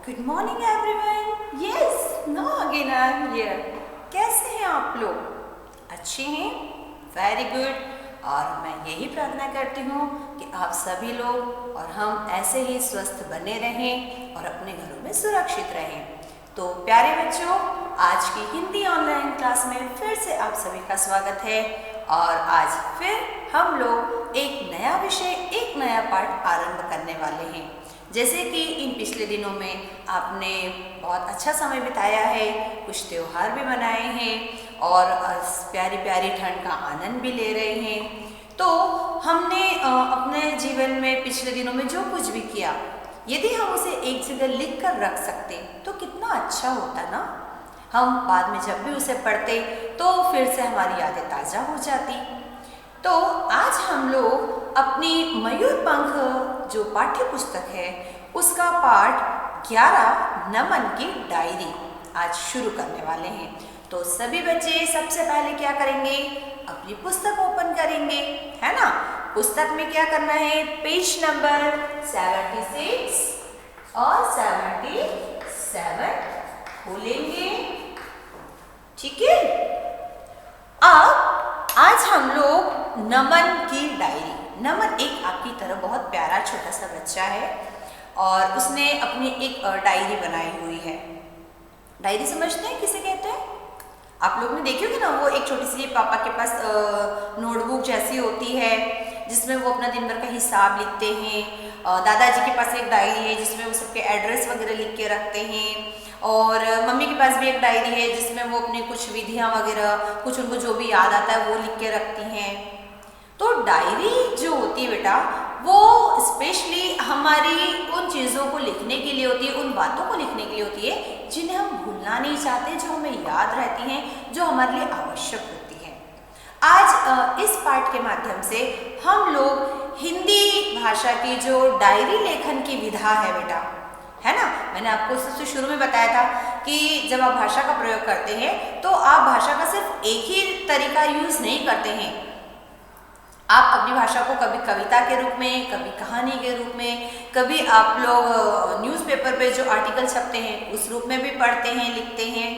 Good morning everyone. Yes, no again I am here. कैसे हैं आप लोग? अच्छे हैं? Very good. और मैं यही प्रार्थना करती हूँ कि आप सभी लोग और हम ऐसे ही स्वस्थ बने रहें और अपने घरों में सुरक्षित रहें। तो प्यारे बच्चों, आज की हिंदी ऑनलाइन क्लास में फिर से आप सभी का स्वागत है। और आज फिर हम लोग एक नया विषय, एक नया पाठ आरंभ करने वाले हैं। जैसे कि इन पिछले दिनों में आपने बहुत अच्छा समय बिताया है, कुछ त्योहार भी मनाए हैं और प्यारी प्यारी ठंड का आनंद भी ले रहे हैं। तो हमने अपने जीवन में पिछले दिनों में जो कुछ भी किया, यदि हम उसे एक जगह लिख कर रख सकते तो कितना अच्छा होता ना। हम बाद में जब भी उसे पढ़ते तो फिर से हमारी यादें ताज़ा हो जाती। तो आज हम लोग अपनी मयूर पंख जो पाठ्य पुस्तक है उसका पाठ 11 नमन की डायरी आज शुरू करने वाले हैं। तो सभी बच्चे सबसे पहले क्या करेंगे? अपनी पुस्तक ओपन करेंगे, है ना। पुस्तक में क्या करना है? पेज नंबर 76 और 77 खोलेंगे, ठीक है। अब आज हम लोग नमन की डायरी। नमन एक आपकी तरह बहुत प्यारा छोटा सा बच्चा है और उसने अपनी एक डायरी बनाई हुई है। डायरी समझते हैं किसे कहते हैं? आप लोग ने देखी होगी ना, वो एक छोटी सी पापा के पास नोटबुक जैसी होती है जिसमें वो अपना दिन भर का हिसाब लिखते हैं। दादाजी के पास एक डायरी है जिसमें वो सबके एड्रेस वगैरह लिख के रखते हैं। और मम्मी के पास भी एक डायरी है जिसमें वो अपनी कुछ विधियाँ वगैरह, कुछ उनको जो भी याद आता है वो लिख के रखती हैं। तो डायरी जो होती है बेटा, वो स्पेशली हमारी उन चीज़ों को लिखने के लिए होती है, उन बातों को लिखने के लिए होती है जिन्हें हम भूलना नहीं चाहते, जो हमें याद रहती हैं, जो हमारे लिए आवश्यक होती हैं। आज इस पाठ के माध्यम से हम लोग हिंदी भाषा की जो डायरी लेखन की विधा है बेटा, है ना। मैंने आपको सबसे शुरू में बताया था कि जब आप भाषा का प्रयोग करते हैं तो आप भाषा का सिर्फ एक ही तरीका यूज नहीं करते हैं। आप अपनी भाषा को कभी कविता के रूप में, कभी कहानी के रूप में, कभी आप लोग न्यूज़पेपर पे जो आर्टिकल छपते हैं उस रूप में भी पढ़ते हैं, लिखते हैं।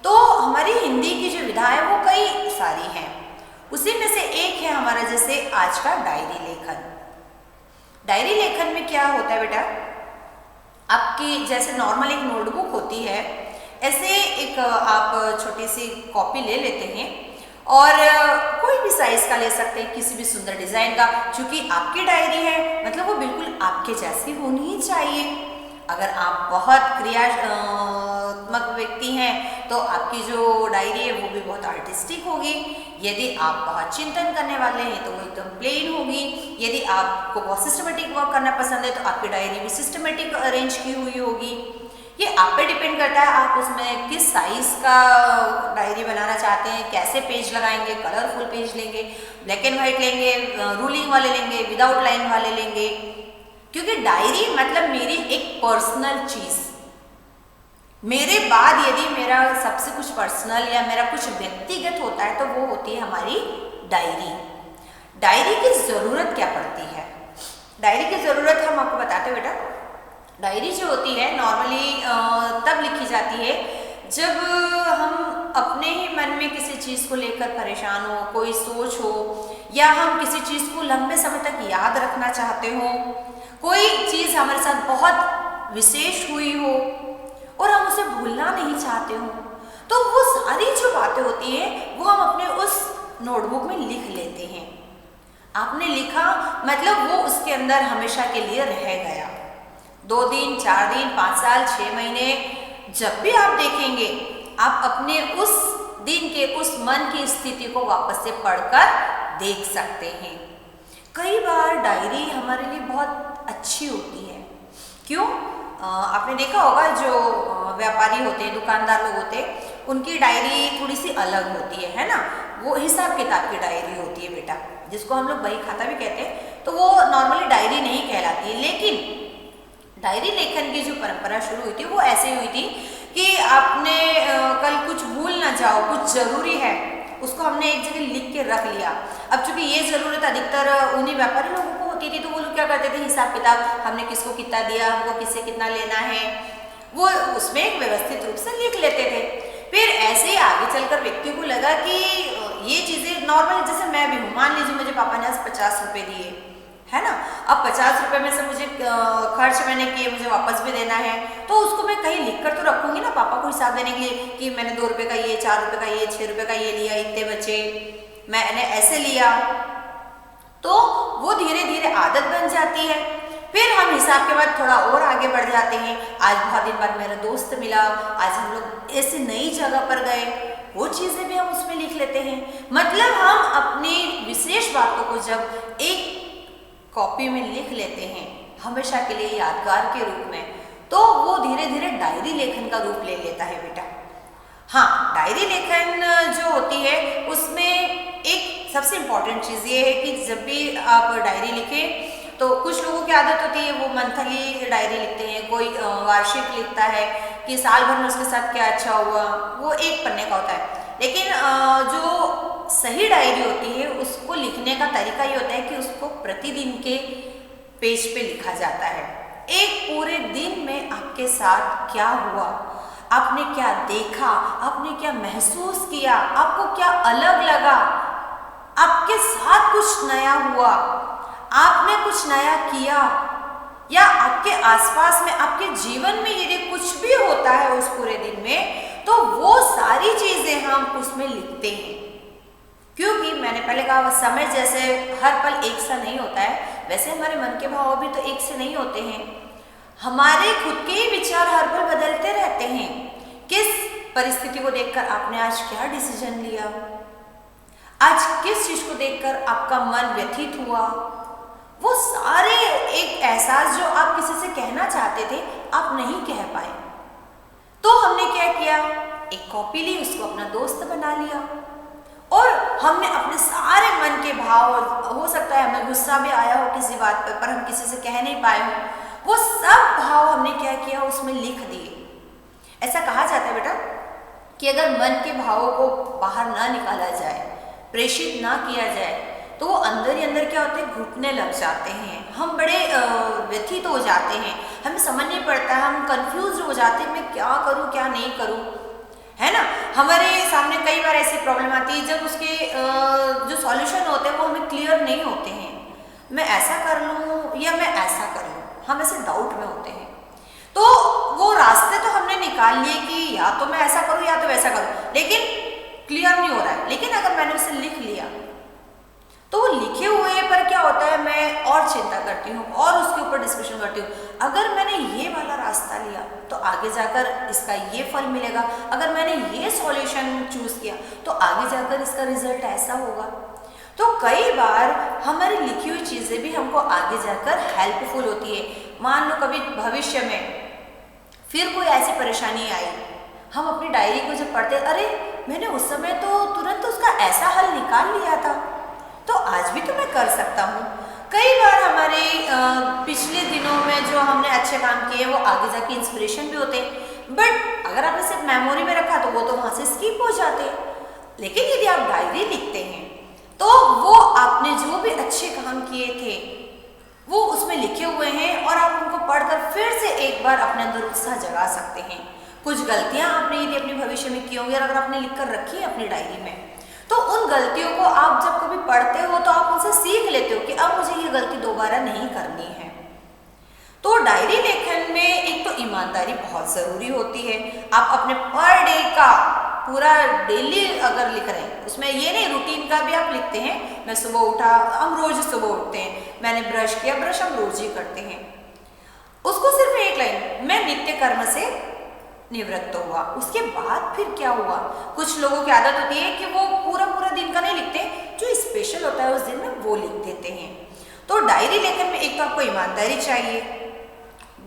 तो हमारी हिंदी की जो विधा है वो कई सारी हैं। उसी में से एक है हमारा जैसे आज का डायरी लेखन। डायरी लेखन में क्या होता है बेटा? आपकी जैसे नॉर्मल एक नोटबुक होती है, ऐसे एक आप छोटी सी कॉपी ले लेते हैं और कोई भी साइज का ले सकते हैं, किसी भी सुंदर डिजाइन का। क्योंकि आपकी डायरी है मतलब वो बिल्कुल आपके जैसी होनी ही चाहिए। अगर आप बहुत क्रियात्मक व्यक्ति हैं तो आपकी जो डायरी है वो भी बहुत आर्टिस्टिक होगी। यदि आप बहुत चिंतन करने वाले हैं तो वो एकदम प्लेन होगी। यदि आपको बहुत सिस्टमेटिक वर्क करना पसंद है तो आपकी डायरी भी सिस्टमेटिक अरेंज की हुई होगी। ये आप पे डिपेंड करता है, आप उसमें किस साइज का डायरी बनाना चाहते हैं, कैसे पेज लगाएंगे, कलरफुल पेज लेंगे, ब्लैक एंड व्हाइट लेंगे, रूलिंग वाले लेंगे, विदाउट लाइन वाले लेंगे। क्योंकि डायरी मतलब मेरी एक पर्सनल चीज। मेरे बाद यदि मेरा सबसे कुछ पर्सनल या मेरा कुछ व्यक्तिगत होता है तो वो होती है हमारी डायरी। डायरी की जरूरत क्या पड़ती है? डायरी की जरूरत हम आपको बताते हैं बेटा। डायरी जो होती है नॉर्मली तब लिखी जाती है जब हम अपने ही मन में किसी चीज़ को लेकर परेशान हो, कोई सोच हो, या हम किसी चीज़ को लंबे समय तक याद रखना चाहते हो, कोई चीज़ हमारे साथ बहुत विशेष हुई हो और हम उसे भूलना नहीं चाहते हो, तो वो सारी जो बातें होती हैं वो हम अपने उस नोटबुक में लिख लेते हैं। आपने लिखा मतलब वो उसके अंदर हमेशा के लिए रह गया। 2 दिन, 4 दिन, 5 साल, 6 महीने, जब भी आप देखेंगे आप अपने उस दिन के उस मन की स्थिति को वापस से पढ़कर देख सकते हैं। कई बार डायरी हमारे लिए बहुत अच्छी होती है। क्यों? आपने देखा होगा जो व्यापारी होते हैं, दुकानदार लोग होते हैं, उनकी डायरी थोड़ी सी अलग होती है ना। वो हिसाब किताब की डायरी होती है बेटा, जिसको हम लोग बही खाता भी कहते हैं। तो वो नॉर्मली डायरी नहीं कहलाती है। लेकिन डायरी लेखन की जो परंपरा शुरू हुई थी वो ऐसे हुई थी कि आपने कल कुछ भूल ना जाओ, कुछ जरूरी है, उसको हमने एक जगह लिख के रख लिया। अब चूंकि ये जरूरत अधिकतर उन्हीं व्यापारी लोगों को होती थी तो वो लोग क्या करते थे, हिसाब किताब, हमने किसको कितना दिया, हमको किससे कितना लेना है, वो उसमें एक व्यवस्थित रूप से लिख लेते थे। फिर ऐसे ही आगे चलकर व्यक्ति को लगा कि ये चीज़ें नॉर्मल, जैसे मैं भी हूँ, मान लीजिए मुझे पापा ने आज 50 रुपये दिए, है ना, अब 50 रुपये में से मुझे खर्च मैंने किए, मुझे वापस भी देना है, तो उसको मैं कहीं लिख कर तो रखूंगी ना पापा को हिसाब देने के लिए कि मैंने 2 रुपये का ये, 4 रुपये का ये, 6 रुपये का ये लिया, इतने बचे, मैंने ऐसे लिया। तो वो धीरे धीरे आदत बन जाती है। फिर हम हिसाब के बाद थोड़ा और आगे बढ़ जाते हैं। आज बहुत दिन बाद मेरा दोस्त मिला, आज हम लोग ऐसी नई जगह पर गए, वो चीज़ें भी हम उसमें लिख लेते हैं। मतलब हम अपनी विशेष बातों को जब एक कॉपी में लिख लेते हैं हमेशा के लिए यादगार के रूप में, तो वो धीरे धीरे डायरी लेखन का रूप ले लेता है बेटा। हाँ, डायरी लेखन जो होती है उसमें एक सबसे इम्पॉर्टेंट चीज़ ये है कि जब भी आप डायरी लिखें तो कुछ लोगों की आदत होती है वो मंथली डायरी लिखते हैं, कोई वार्षिक लिखता है कि साल भर में उसके साथ क्या अच्छा हुआ, वो एक पन्ने का होता है। लेकिन जो सही डायरी होती है उसको लिखने का तरीका ये होता है कि उसको प्रतिदिन के पेज पे लिखा जाता है। एक पूरे दिन में आपके साथ क्या हुआ, आपने क्या देखा, आपने क्या महसूस किया, आपको क्या अलग लगा, आपके साथ कुछ नया हुआ, आपने कुछ नया किया, या आपके आसपास में आपके जीवन में यदि कुछ भी होता है उस पूरे दिन में, तो वो सारी चीजें हम उसमें लिखते हैं। क्योंकि मैंने पहले कहा समय जैसे हर पल एक सा नहीं होता है, वैसे हमारे मन के भाव भी तो एक से नहीं होते हैं। हमारे खुद के ही विचार हर पल बदलते रहते हैं। किस परिस्थिति को देखकर आपने आज क्या डिसीजन लिया, आज किस चीज को देखकर आपका मन व्यथित हुआ, वो सारे एक एहसास जो आप किसी से कहना चाहते थे आप नहीं कह पाए, तो हमने क्या किया, एक कॉपी ली, उसको अपना दोस्त बना लिया और हमने अपने सारे मन के भाव, हो सकता है हमें गुस्सा भी आया हो किसी बात पर हम किसी से कह नहीं पाए हो, वो सब भाव हमने क्या किया उसमें लिख दिए। ऐसा कहा जाता है बेटा कि अगर मन के भावों को बाहर ना निकाला जाए, प्रेषित ना किया जाए, तो वो अंदर ही अंदर क्या होते हैं, घुटने लग जाते हैं, हम बड़े व्यथित हो जाते हैं, हमें समझ नहीं पड़ता, हम कंफ्यूज हो जाते हैं मैं क्या करूं क्या नहीं करूं, है ना। हमारे सामने कई बार ऐसी प्रॉब्लम आती है जब उसके जो सॉल्यूशन होते हैं वो हमें क्लियर नहीं होते हैं, मैं ऐसा कर लूं या मैं ऐसा कर लूं, हम ऐसे डाउट में होते हैं। तो वो रास्ते तो हमने निकाल लिए कि या तो मैं ऐसा करूं या तो वैसा करूं, लेकिन क्लियर नहीं हो रहा है। लेकिन अगर मैंने उसे लिख लिया तो वो लिखे हुए पर क्या होता है, मैं और चिंता करती हूँ और उसके ऊपर डिस्कशन करती हूँ। अगर मैंने ये वाला रास्ता लिया तो आगे जाकर इसका ये फल मिलेगा, अगर मैंने ये सॉल्यूशन चूज किया तो आगे जाकर इसका रिजल्ट ऐसा होगा। तो कई बार हमारी लिखी हुई चीज़ें भी हमको आगे जाकर हेल्पफुल होती है। मान लो कभी भविष्य में फिर कोई ऐसी परेशानी आई, हम अपनी डायरी को जब पढ़ते, अरे मैंने उस समय तो तुरंत उसका ऐसा हल निकाल लिया था, तो आज भी तो मैं कर सकता हूँ। कई बार हमारे पिछले दिनों में जो हमने अच्छे काम किए वो आगे जाके इंस्पिरेशन भी होते हैं, बट अगर आपने सिर्फ मेमोरी में रखा तो वो तो वहाँ से स्किप हो जाते हैं। लेकिन यदि आप डायरी लिखते हैं तो वो आपने जो भी अच्छे काम किए थे वो उसमें लिखे हुए हैं और आप उनको पढ़कर फिर से एक बार अपने अंदर उत्साह जगा सकते हैं। कुछ गलतियाँ आपने यदि अपने भविष्य में की होंगी और अगर आपने लिख कर रखी है अपनी डायरी में, तो उन गलतियों को आप जब कभी पढ़ते हो तो आप उनसे सीख लेते हो कि अब मुझे ये गलती दोबारा नहीं करनी है। तो डायरी लेखन में एक तो ईमानदारी बहुत ज़रूरी होती है। आप अपने पर डे का पूरा डेली अगर लिख रहे हैं, उसमें ये नहीं रूटीन का भी आप लिखते हैं, मैं सुबह उठा, हम रोज सुबह उठते हैं, मैंने ब्रश किया, ब्रश हम रोज ही करते हैं, उसको सिर्फ एक लाइन, मैं नित्य कर्म से निवृत्त हुआ, उसके बाद फिर क्या हुआ। कुछ लोगों की आदत होती है कि वो पूरा पूरा दिन का नहीं लिखते, जो स्पेशल होता है उस दिन में वो लिख देते हैं। तो डायरी लेखन में एक तो आपको ईमानदारी चाहिए,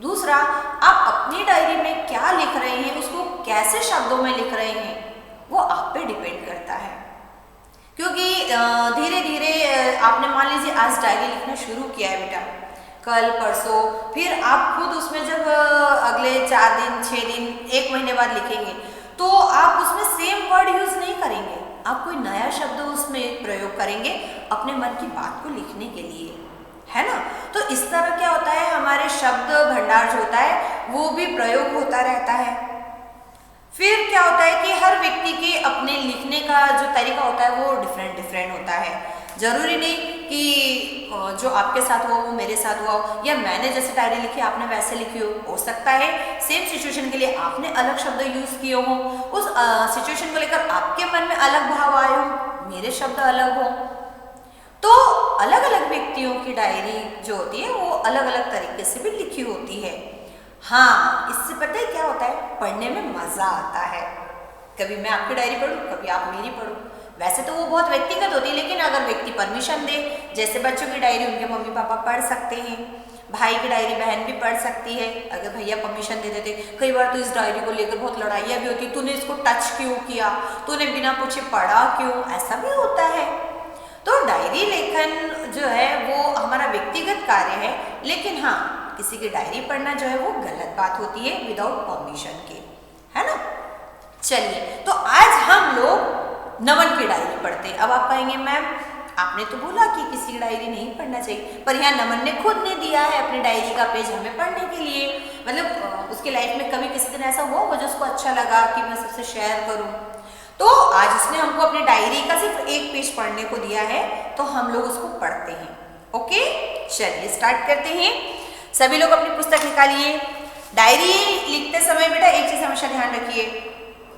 दूसरा आप अपनी डायरी में क्या लिख रहे हैं, उसको कैसे शब्दों में लिख रहे हैं, वो आप पे डिपेंड करता है। क्योंकि धीरे धीरे आपने मान लीजिए आज डायरी लिखना शुरू किया है बेटा, कल परसों, फिर आप खुद उसमें जब अगले 4 दिन 6 दिन 1 महीने बाद लिखेंगे तो आप उसमें सेम वर्ड यूज नहीं करेंगे, आप कोई नया शब्द उसमें प्रयोग करेंगे अपने मन की बात को लिखने के लिए। है ना। तो इस तरह क्या होता है, हमारे शब्द भंडार जो होता है वो भी प्रयोग होता रहता है। फिर क्या होता है कि हर व्यक्ति के अपने लिखने का जो तरीका होता है वो डिफरेंट डिफरेंट होता है। जरूरी नहीं कि जो आपके साथ हुआ वो मेरे साथ हुआ हो, या मैंने जैसे डायरी लिखी आपने वैसे लिखी हो सकता है सेम सिचुएशन के लिए आपने अलग शब्द यूज किए हो, उस सिचुएशन को लेकर आपके मन में अलग भाव आए हो, मेरे शब्द अलग हो। तो अलग अलग व्यक्तियों की डायरी जो होती है वो अलग अलग तरीके से भी लिखी होती है। हाँ, इससे पता है क्या होता है, पढ़ने में मजा आता है। कभी मैं आपकी डायरी पढूं, कभी आप मेरी पढ़ो। वैसे तो वो बहुत व्यक्तिगत होती है, लेकिन अगर व्यक्ति परमिशन दे, जैसे बच्चों की डायरी उनके मम्मी पापा पढ़ सकते हैं, भाई की डायरी बहन भी पढ़ सकती है अगर भैया परमिशन दे देते। कई बार तो इस डायरी को लेकर बहुत लड़ाइयाँ भी होती, तूने इसको टच क्यों किया, तूने बिना पूछे पढ़ा क्यों, ऐसा भी होता है। तो डायरी लेखन जो है वो हमारा व्यक्तिगत कार्य है, लेकिन हाँ, किसी की डायरी पढ़ना जो है वो गलत बात होती है विदाउट परमिशन के, है ना। चलिए, तो आज हम लोग नमन की डायरी पढ़ते हैं। अब आप कहेंगे मैम आपने तो बोला कि किसी की डायरी नहीं पढ़ना चाहिए, पर यहाँ नमन ने खुद ने दिया है अपनी डायरी का पेज हमें पढ़ने के लिए। मतलब उसके लाइफ में कभी किसी दिन ऐसा हुआ वो जो उसको अच्छा लगा कि मैं सबसे शेयर करूँ, तो आज उसने हमको अपनी डायरी का सिर्फ एक पेज पढ़ने को दिया है, तो हम लोग उसको पढ़ते हैं। ओके, चलिए स्टार्ट करते हैं। सभी लोग अपनी पुस्तक निकालिए। डायरी लिखते समय बेटा एक चीज हमेशा ध्यान रखिए,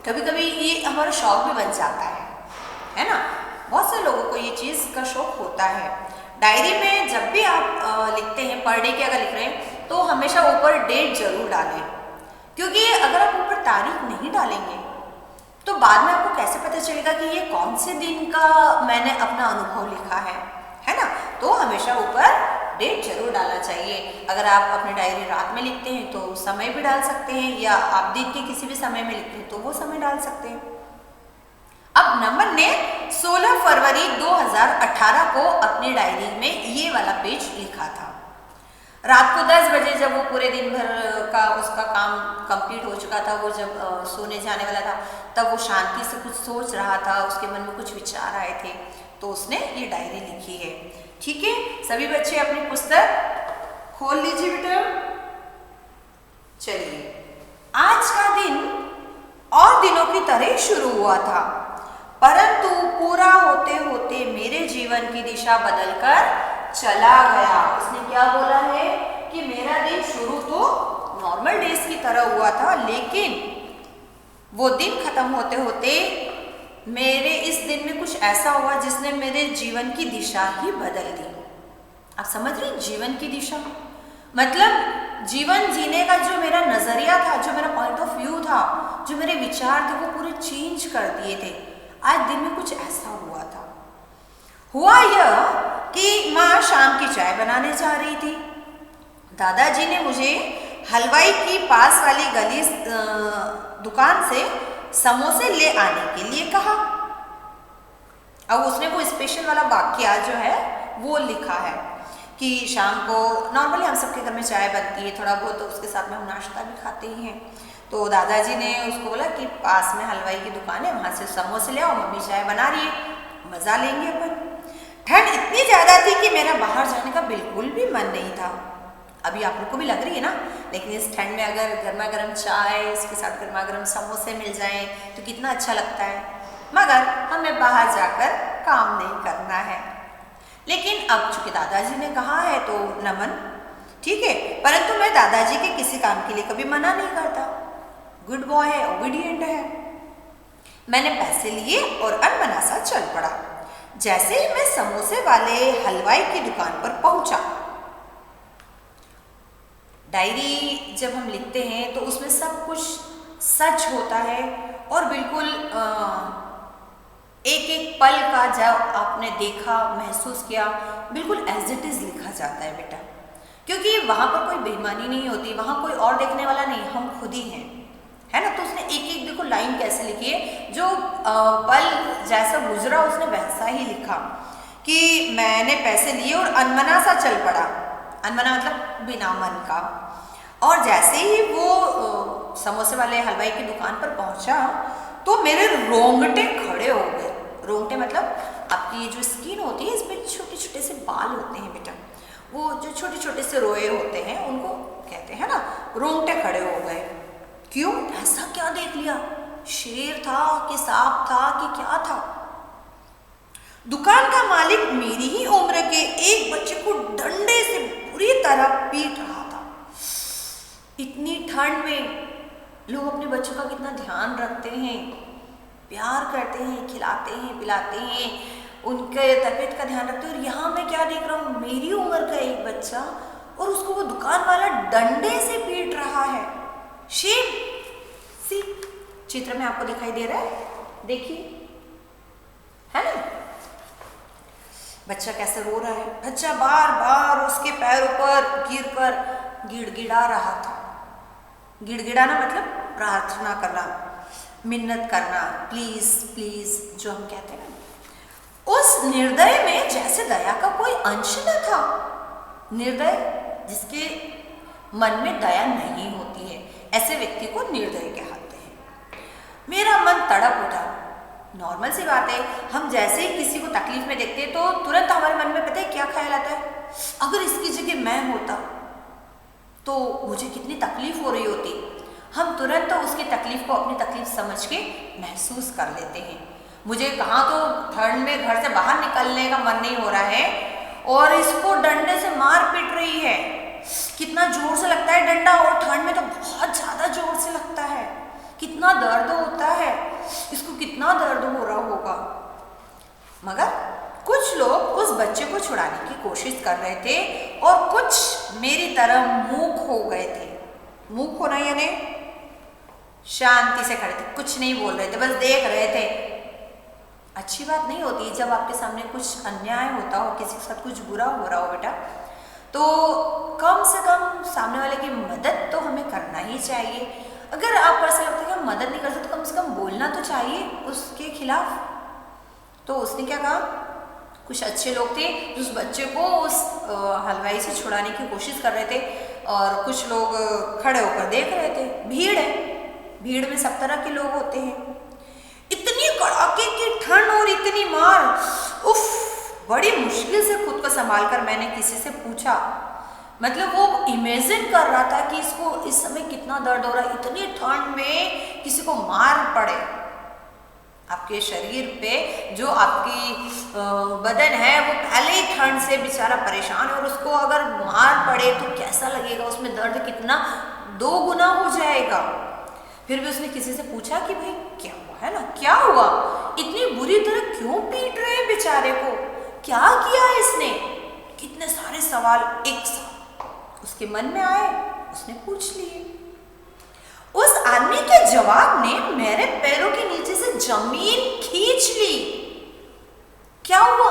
कभी कभी ये हमारा शौक भी बन जाता है ना। बहुत से लोगों को ये चीज का शौक होता है। डायरी में जब भी आप लिखते हैं, पर डे की अगर लिख रहे हैं, तो हमेशा ऊपर डेट जरूर डालें, क्योंकि अगर आप ऊपर तारीख नहीं डालेंगे तो बाद में आपको कैसे पता चलेगा कि ये कौन से दिन का मैंने अपना अनुभव लिखा है ना। तो हमेशा ऊपर डेट जरूर डालना चाहिए। अगर आप अपनी डायरी रात में लिखते हैं तो समय भी डाल सकते हैं, या आप दिन के किसी भी समय में लिखते हैं तो वो समय डाल सकते हैं। अब नमन ने 16 फरवरी 2018 को अपनी डायरी में ये वाला पेज लिखा था। रात को 10 बजे जब वो पूरे दिन भर का उसका काम कंप्लीट हो चुका था, वो जब सोने जाने वाला था, तब वो शांति से कुछ सोच रहा था, उसके मन में कुछ विचार आए थे, तो उसने ये डायरी लिखी है। ठीक है, सभी बच्चे अपनी पुस्तक खोल लीजिए बेटा। चलिए, आज का दिन और दिनों की तरह शुरू हुआ था, परंतु पूरा होते होते मेरे जीवन की दिशा बदलकर चला गया। उसने क्या बोला है कि मेरा दिन शुरू तो नॉर्मल डेज की तरह हुआ था, लेकिन वो दिन खत्म होते होते मेरे इस दिन में कुछ ऐसा हुआ जिसने मेरे जीवन की दिशा ही बदल दी। आप समझ रहे हैं, जीवन की दिशा मतलब जीवन जीने का जो मेरा नजरिया था, जो मेरा पॉइंट ऑफ व्यू था, जो मेरे विचार थे, वो पूरे चेंज कर दिए थे। आज दिन में कुछ ऐसा हुआ था। हुआ यह कि माँ शाम की चाय बनाने जा रही थी। दादाजी ने मुझे हलवाई की पास वाली गली दुकान से समोसे ले आने के लिए कहा। अब उसने वो स्पेशल वाला वाक्य जो है वो लिखा है कि शाम को नॉर्मली हम सबके घर में चाय बनती है, थोड़ा बहुत तो उसके साथ में हम नाश्ता भी खाते ही हैं। तो दादाजी ने उसको बोला कि पास में हलवाई की दुकान है, वहाँ से समोसे ले आओ, मम्मी चाय बना रही है, मज़ा लेंगे अपन। ठंड इतनी ज़्यादा थी कि मेरा बाहर जाने का बिल्कुल भी मन नहीं था। अभी आप लोग को भी लग रही है ना, लेकिन इस ठंड में अगर गर्मा गर्म चाय, इसके साथ गर्मा गर्म समोसे मिल जाएं तो कितना अच्छा लगता है। मगर हमें बाहर जाकर काम नहीं करना है। लेकिन अब चूंकि दादाजी ने कहा है तो नमन ठीक है, परंतु मैं दादाजी के किसी काम के लिए कभी मना नहीं करता। गुड बॉय है, ओबीडिएंट है। मैंने पैसे लिए और अनमना सा चल पड़ा। जैसे ही मैं समोसे वाले हलवाई की दुकान पर पहुंचा। डायरी जब हम लिखते हैं तो उसमें सब कुछ सच होता है और बिल्कुल एक एक पल का जब आपने देखा, महसूस किया, बिल्कुल एज इट इज लिखा जाता है बेटा, क्योंकि वहाँ पर कोई बेईमानी नहीं होती, वहाँ कोई और देखने वाला नहीं, हम खुद ही हैं, है ना। तो उसने एक एक देखो लाइन कैसे लिखी है, जो पल जैसा गुजरा उसने वैसा ही लिखा कि मैंने पैसे लिए और अनमना सा चल पड़ा। अनमना मतलब बिना मन का। और जैसे ही वो समोसे वाले हलवाई की दुकान पर पहुंचा तो मेरे रोंगटे खड़े हो गए। रोंगटे मतलब आपकी जो स्किन होती है इसमें छोटे छोटे से बाल होते हैं बेटा, वो जो छोटे छोटे से रोए होते हैं उनको कहते हैं ना, रोंगटे खड़े हो गए। क्यों? ऐसा क्या देख लिया? शेर था कि सांप था कि क्या था? दुकान का मालिक मेरी ही उम्र के एक बच्चे को डंडे से बुरी तरह पीट रहा था। इतनी ठंड में लोग अपने बच्चों का कितना ध्यान रखते हैं, प्यार करते हैं, खिलाते हैं, पिलाते हैं, उनके तबीयत का ध्यान रखते हैं। और यहाँ मैं क्या देख रहा हूँ, मेरी उम्र का एक बच्चा और उसको वो दुकान वाला डंडे से पीट रहा है। शेम सी चित्र में आपको दिखाई दे रहा है, देखिए, है ना? बच्चा कैसे रो रहा है। बच्चा बार बार उसके पैरों पर गिरकर गिड़गिड़ा रहा था। गिड़गिड़ाना मतलब प्रार्थना करना, मिन्नत करना, प्लीज प्लीज, जो हम कहते हैं ना। उस निर्दय में जैसे दया का कोई अंश न था। निर्दय, जिसके मन में दया नहीं होती है, ऐसे व्यक्ति को निर्दय कहते हैं। मेरा मन तड़प उठा। नॉर्मल सी बात है, हम जैसे ही किसी को तकलीफ में देखते हैं तो तुरंत हमारे मन में पता है क्या ख्याल आता है, अगर इसकी जगह मैं होता तो मुझे कितनी तकलीफ हो रही होती। हम तुरंत तो उसकी तकलीफ को अपनी तकलीफ समझ के महसूस कर लेते हैं। मुझे कहाँ तो ठंड में घर से बाहर निकलने का मन नहीं हो रहा है और इसको डंडे से मार पीट रही है। कितना जोर से लगता है डंडा, और ठंड में तो बहुत ज्यादा जोर से लगता है। कितना दर्द होता है, इसको कितना दर्द हो रहा होगा। मगर कुछ लोग उस बच्चे को छुड़ाने की कोशिश कर रहे थे और कुछ मेरी तरह मूक हो गए थे। मूक होना यानी शांति से खड़े थे, कुछ नहीं बोल रहे थे, बस देख रहे थे। अच्छी बात नहीं होती जब आपके सामने कुछ अन्याय होता हो, किसी के साथ कुछ बुरा हो रहा हो बेटा, तो कम से कम सामने वाले की मदद तो हमें करना ही चाहिए। अगर आप ऐसा लगता है कि हम मदद नहीं कर सकते तो कम से कम बोलना तो चाहिए उसके खिलाफ। तो उसने क्या कहा, कुछ अच्छे लोग थे जो उस बच्चे को उस हलवाई से छुड़ाने की कोशिश कर रहे थे और कुछ लोग खड़े होकर देख रहे थे। भीड़ है, भीड़ में सब तरह के लोग होते हैं। इतनी कड़ाके की ठंड और इतनी मार, उफ, बड़ी मुश्किल से खुद को संभाल कर मैंने किसी से पूछा, मतलब वो इमेजिन कर रहा था कि इसको इस समय कितना दर्द हो रहा है, इतनी ठंड में किसी को मार पड़े। आपके शरीर पे जो आपकी बदन है वो पहले ही ठंड से बेचारा परेशान है और उसको अगर मार पड़े तो कैसा लगेगा, उसमें दर्द कितना 2 गुना हो जाएगा। फिर भी उसने किसी से पूछा कि भाई क्या हुआ, है ना, क्या हुआ, इतनी बुरी तरह क्यों पीट रहे हैं बेचारे को, क्या किया इसने। कितने सारे सवाल एक साथ उसके मन में आए, उसने पूछ लिए। उस आदमी के जवाब ने मेरे पैरों के नीचे से जमीन खींच ली। क्या हुआ?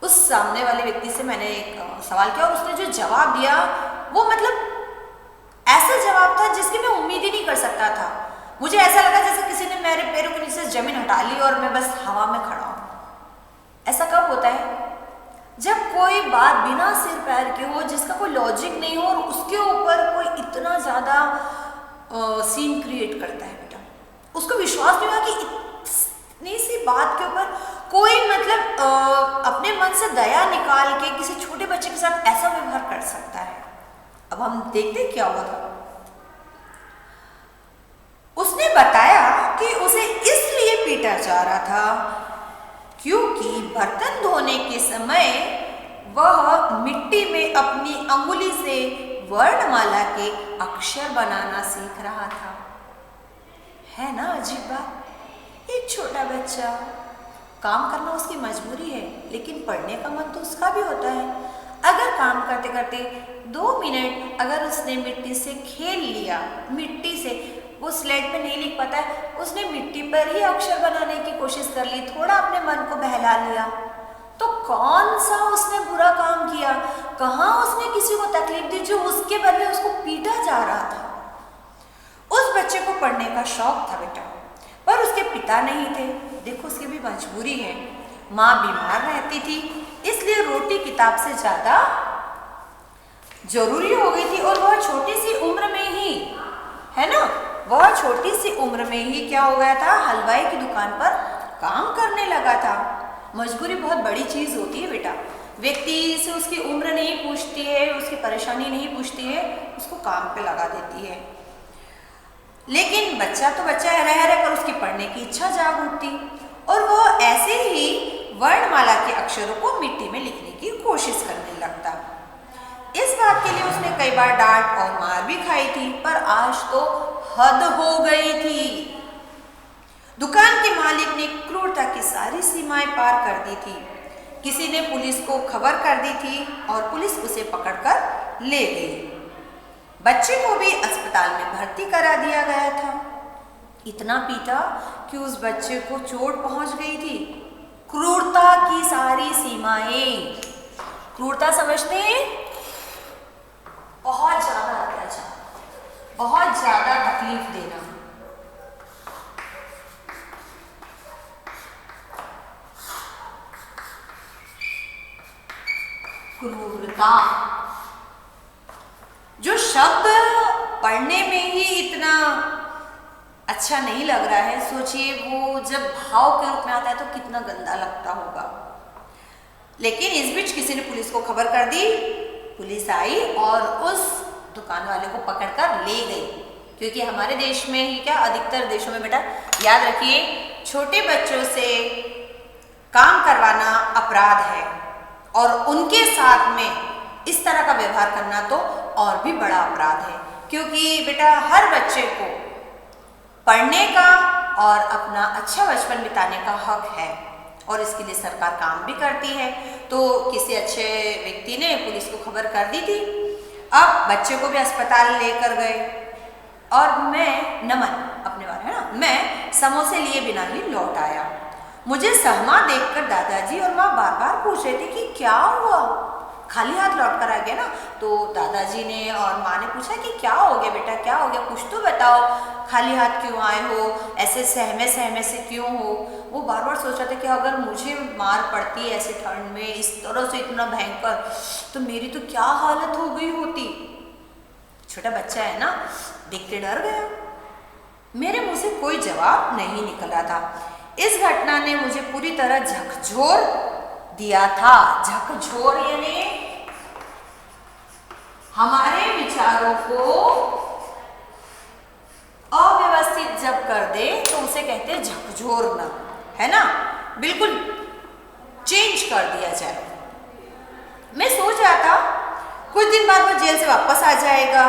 उस सामने वाले व्यक्ति से मैंने एक सवाल किया और उसने जो जवाब दिया वो मतलब ऐसा जवाब था जिसकी मैं उम्मीद ही नहीं कर सकता था। मुझे ऐसा लगा जैसे किसी ने मेरे पैरों के नीचे से जमीन हटा ली और मैं बस हवा में खड़ा हूं। ऐसा कब होता है? जब कोई बात बिना सिर पैर के हो, जिसका कोई लॉजिक नहीं हो और उसके ऊपर कोई इतना ज्यादा सीन क्रिएट करता है बेटा, उसको विश्वास नहीं हुआ कि इतनी सी बात के ऊपर कोई मतलब अपने मन से दया निकाल के किसी छोटे बच्चे के साथ ऐसा व्यवहार कर सकता है। अब हम देखते क्या हुआ था। उसने बताया कि उसे इसलिए पीटा जा रहा था क्योंकि बर्तन धोने के समय वह मिट्टी में अपनी अंगुली से वर्णमाला के अक्षर बनाना सीख रहा था। है ना अजीब बात, एक छोटा बच्चा, काम करना उसकी मजबूरी है लेकिन पढ़ने का मन तो उसका भी होता है। अगर काम करते करते 2 मिनट अगर उसने मिट्टी से खेल लिया, मिट्टी से वो स्लेट पे नहीं लिख पाता है, उसने मिट्टी पर ही अक्षर बनाने की कोशिश कर ली, थोड़ा अपने मन को बहला लिया, तो कौन सा उसने बुरा काम किया? कहाँ उसने किसी को तकलीफ दी जो उसके बदले उसको पीटा जा रहा था। उस बच्चे को पढ़ने का शौक था बेटा, पर उसके पिता नहीं थे। देखो उसकी भी मजबूरी है, माँ बीमार रहती थी इसलिए रोटी किताब से ज्यादा जरूरी हो गई थी। और वह छोटी सी उम्र में ही, है ना, वह छोटी सी उम्र में ही क्या हो गया था, हलवाई की दुकान पर काम करने लगा था। मजबूरी बहुत बड़ी चीज होती है बेटा। व्यक्ति से उसकी उम्र नहीं पूछती है, उसकी परेशानी नहीं पूछती है, उसको काम पे लगा देती है। लेकिन बच्चा तो बच्चा है, रह रहकर उसकी पढ़ने की इच्छा जाग उठती और वो ऐसे ही वर्णमाला के अक्षरों को मिट्टी में लिखने की कोशिश करने लगता। इस बात के लिए उसने कई बार डांट और मार भी खाई थी, पर आज तो हद हो गई थी। दुकान के मालिक ने क्रूरता की सारी सीमाएं पार कर दी थी। किसी ने पुलिस को खबर कर दी थी और पुलिस उसे पकड़कर ले गई। बच्चे को भी अस्पताल में भर्ती करा दिया गया था। इतना पीटा कि उस बच्चे को चोट पहुंच गई थी। क्रूरता की सारी सीमाएं। क्रूरता समझते हैं? बहुत ज्यादा अत्याचार, बहुत ज्यादा तकलीफ देना। क्रूरता जो शब्द पढ़ने में ही इतना अच्छा नहीं लग रहा है, सोचिए वो जब भाव के रूप में आता है तो कितना गंदा लगता होगा। लेकिन इस बीच किसी ने पुलिस को खबर कर दी। पुलिस आई और उस दुकान वाले को पकड़कर ले गई। क्योंकि हमारे देश में ही क्या, अधिकतर देशों में बेटा याद रखिए, छोटे बच्चों से काम करवाना अपराध है और उनके साथ में इस तरह का व्यवहार करना तो और भी बड़ा अपराध है। क्योंकि बेटा हर बच्चे को पढ़ने का और अपना अच्छा बचपन बिताने का हक है और इसके लिए सरकार काम भी करती है। तो किसी अच्छे व्यक्ति ने पुलिस को खबर कर दी थी। अब बच्चे को भी अस्पताल लेकर गए और मैं नमन अपने बारे है ना, मैं समोसे लिए बिना ही लौट आया। मुझे सहमा देखकर दादाजी और माँ बार बार पूछ रहे थे कि क्या हुआ, खाली हाथ लौट कर आ गया ना। तो दादाजी ने और माँ ने पूछा कि क्या हो गया बेटा, क्या हो गया, कुछ तो बताओ, खाली हाथ क्यों आए हो, ऐसे सहमे सहमे से क्यों हो। वो बार बार सोच रहे थे कि अगर मुझे मार पड़ती ऐसे ठंड में इस तरह से इतना भयंकर, तो मेरी तो क्या हालत हो गई होती। छोटा बच्चा है ना, देख के डर गया। मेरे मुंह से कोई जवाब नहीं निकला था। इस घटना ने मुझे पूरी तरह झकझोर दिया था। झकझोर यानी हमारे विचारों को अव्यवस्थित जब कर दे तो उसे कहते हैं झकझोरना, है ना, बिल्कुल चेंज कर दिया जाए। मैं सोच रहा था कुछ दिन बाद वो जेल से वापस आ जाएगा,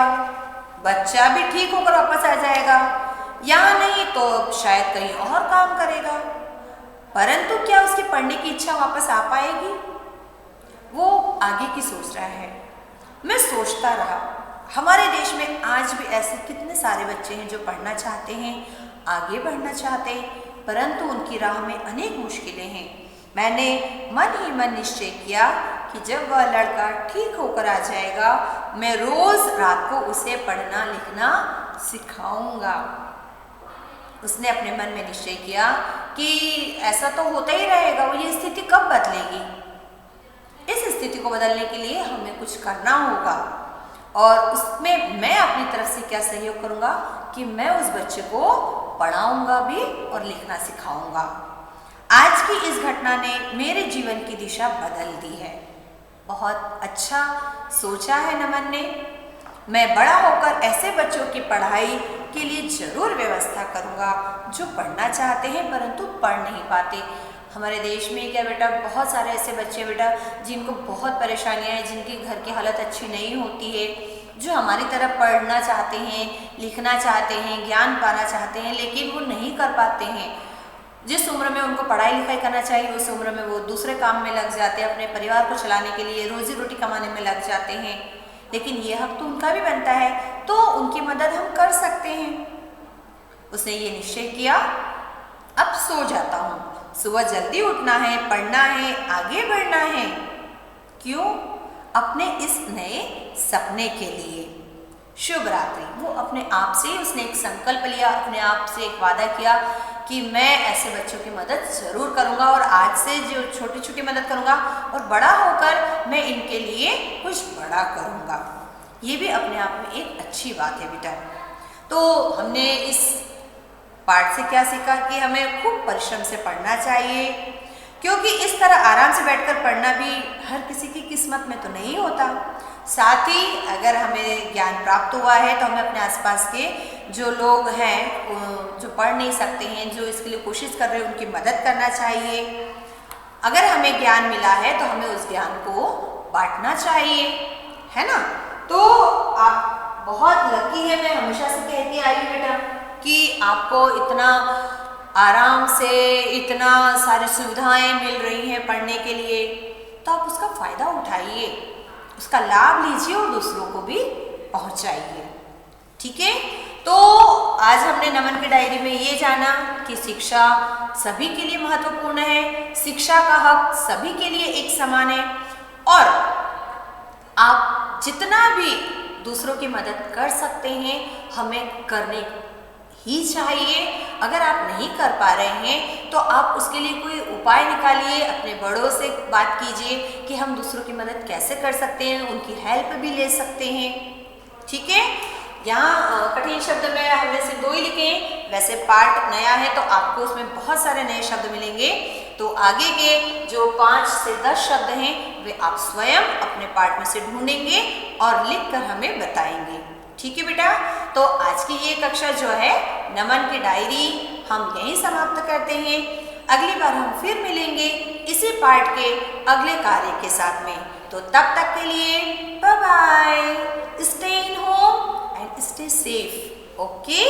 बच्चा भी ठीक होकर वापस आ जाएगा, या नहीं तो शायद कहीं और काम करेगा। परंतु क्या उसकी पढ़ने की इच्छा वापस आ पाएगी? वो आगे की सोच रहा है। मैं सोचता रहा, हमारे देश में आज भी ऐसे कितने सारे बच्चे हैं जो पढ़ना चाहते हैं, आगे बढ़ना चाहते हैं, परंतु उनकी राह में अनेक मुश्किलें हैं। मैंने मन ही मन निश्चय किया कि जब वह लड़का ठीक होकर आ जाएगा, मैं रोज रात को उसे पढ़ना लिखना सिखाऊंगा। उसने अपने मन में निश्चय किया कि ऐसा तो होता ही रहेगा, वो ये स्थिति कब बदलेगी। इस स्थिति को बदलने के लिए हमें कुछ करना होगा और उसमें मैं अपनी तरफ से क्या सहयोग करूंगा कि मैं उस बच्चे को पढ़ाऊंगा भी और लिखना सिखाऊंगा। आज की इस घटना ने मेरे जीवन की दिशा बदल दी है। बहुत अच्छा सोचा है नमन ने। मैं बड़ा होकर ऐसे बच्चों की पढ़ाई के लिए जरूर व्यवस्था करूंगा जो पढ़ना चाहते हैं परंतु पढ़ नहीं पाते। हमारे देश में क्या बेटा, बहुत सारे ऐसे बच्चे बेटा जिनको बहुत परेशानियां हैं, जिनकी घर की हालत अच्छी नहीं होती है, जो हमारी तरह पढ़ना चाहते हैं, लिखना चाहते हैं, ज्ञान पाना चाहते हैं, लेकिन वो नहीं कर पाते हैं। जिस उम्र में उनको पढ़ाई लिखाई करना चाहिए उस उम्र में वो दूसरे काम में लग जाते हैं, अपने परिवार को चलाने के लिए रोजी रोटी कमाने में लग जाते हैं। लेकिन ये हक तो उनका भी बनता है, तो उनकी मदद हम कर सकते हैं। उसने ये निश्चय किया, अब सो जाता हूँ, सुबह जल्दी उठना है, पढ़ना है, आगे बढ़ना है। क्यों? अपने इस नए सपने के लिए। शुभ रात्रि। वो अपने आप से उसने एक संकल्प लिया, अपने आप से एक वादा किया कि मैं ऐसे बच्चों की मदद जरूर करूंगा और आज से जो छोटी छोटी मदद करूंगा और बड़ा होकर मैं इनके लिए कुछ बड़ा करूंगा। ये भी अपने आप में एक अच्छी बात है बेटा। तो हमने इस पाठ से क्या सीखा कि हमें खूब परिश्रम से पढ़ना चाहिए, क्योंकि इस तरह आराम से बैठकर पढ़ना भी हर किसी की किस्मत में तो नहीं होता। साथ ही अगर हमें ज्ञान प्राप्त हुआ है तो हमें अपने आसपास के जो लोग हैं जो पढ़ नहीं सकते हैं, जो इसके लिए कोशिश कर रहे हैं, उनकी मदद करना चाहिए। अगर हमें ज्ञान मिला है तो हमें उस ज्ञान को बांटना चाहिए, है ना। तो आप बहुत लकी है, मैं हमेशा से कहती आई हूँ बेटा कि आपको इतना आराम से इतना सारी सुविधाएं मिल रही हैं पढ़ने के लिए, तो आप उसका फ़ायदा उठाइए, उसका लाभ लीजिए और दूसरों को भी पहुंचाइए। ठीक है, तो आज हमने नमन की डायरी में ये जाना कि शिक्षा सभी के लिए महत्वपूर्ण है, शिक्षा का हक सभी के लिए एक समान है और आप जितना भी दूसरों की मदद कर सकते हैं हमें करने ही चाहिए। अगर आप नहीं कर पा रहे हैं तो आप उसके लिए कोई उपाय निकालिए, अपने बड़ों से बात कीजिए कि हम दूसरों की मदद कैसे कर सकते हैं, उनकी हेल्प भी ले सकते हैं। ठीक है, यहाँ कठिन शब्द में हमने सिर्फ 2 ही लिखे हैं, वैसे पार्ट नया है तो आपको उसमें बहुत सारे नए शब्द मिलेंगे। तो आगे के जो 5 से 10 शब्द हैं वे आप स्वयं अपने पार्ट में से ढूंढेंगे और लिखकर हमें बताएंगे। ठीक है बेटा, तो आज की ये कक्षा जो है नमन की डायरी हम यहीं समाप्त करते हैं। अगली बार हम फिर मिलेंगे इसी पार्ट के अगले कार्य के साथ में। तो तब तक के लिए bye bye, stay in home and stay safe. Okay.